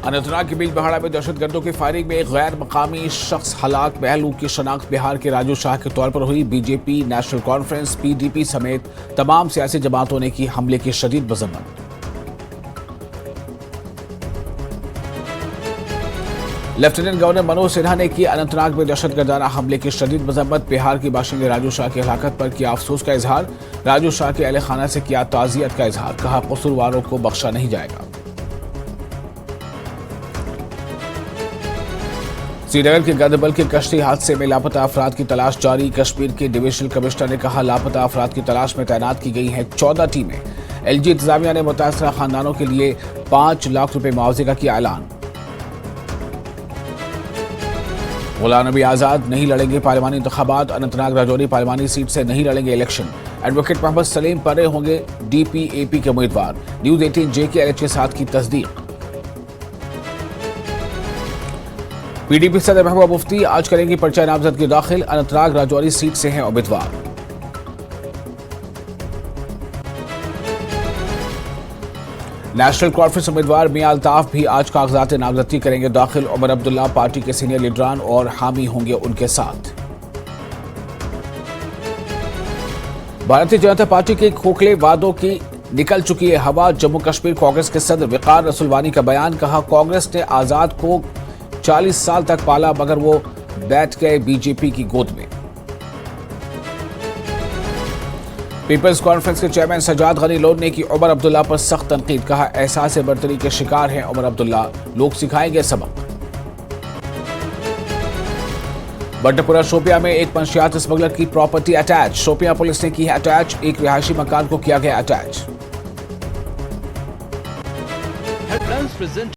अनंतनाग के बीच बहाड़ा में दहशतगर्दों की फायरिंग में एक गैर मकामी शख्स हलाक। पहलू की शनाख्त बिहार के राजू शाह के तौर पर हुई। बीजेपी, नेशनल कॉन्फ्रेंस, पीडीपी समेत तमाम सियासी जमातों ने की हमले की शदीद मजम्मत। लेफ्टिनेंट गवर्नर मनोज सिन्हा ने की अनंतनाग में दहशतगर्दाना हमले की शदीद मजम्मत। बिहार के बाशिंदे राजू शाह की हलाकत पर किया अफसोस का इजहार। राजू शाह के अहले खाना से किया ताजियत का इजहार। कहा, कसूरवारों को बख्शा नहीं जाएगा। श्रीनगर के गंदबल के कश्ती हादसे में लापता अफराद की तलाश जारी। कश्मीर के डिविजनल कमिश्नर ने कहा, लापता अफराद की तलाश में तैनात की गई हैं 14 टीमें। एलजी इंतजामिया ने मुतासरा खानदानों के लिए 5 लाख रुपए मुआवजे का किया ऐलान। गुलाम नबी आजाद नहीं लड़ेंगे पार्लिमानी इंतखाबात। अनंतनाग राजौरी पार्लिमानी सीट से नहीं लड़ेंगे इलेक्शन। एडवोकेट मोहम्मद सलीम परे होंगे डीपीएपी के उम्मीदवार। न्यूज 18 जे के LHA-7 की तस्दीक। पीडीपी सदर महबूबा मुफ्ती आज करेंगी पर्चा नामजदगी दाखिल। अनंतनाग राजौरी सीट से हैं उम्मीदवार। नेशनल कॉन्फ्रेंस उम्मीदवार मियां अल्ताफ भी आज कागजात नामजदगी करेंगे दाखिल। उमर अब्दुल्ला पार्टी के सीनियर लीडरान और हामी होंगे उनके साथ। भारतीय जनता पार्टी के खोखले वादों की निकल चुकी है हवा। जम्मू कश्मीर कांग्रेस के सदर वकार रसूलवानी का बयान। कहा, कांग्रेस ने आजाद को 40 साल तक पाला मगर वो बैठ गए बीजेपी की गोद में। पीपल्स कॉन्फ्रेंस के चेयरमैन सजाद गनी लोन ने की उमर अब्दुल्ला पर सख्त तनकीद। कहा, एहसास बर्तरी के शिकार हैं उमर अब्दुल्ला, लोग सिखाएंगे सबक। बट्टपुरा शोपिया में एक मंशियात स्मगलर की प्रॉपर्टी अटैच। शोपिया पुलिस ने की है अटैच। एक रिहायशी मकान को किया गया अटैच।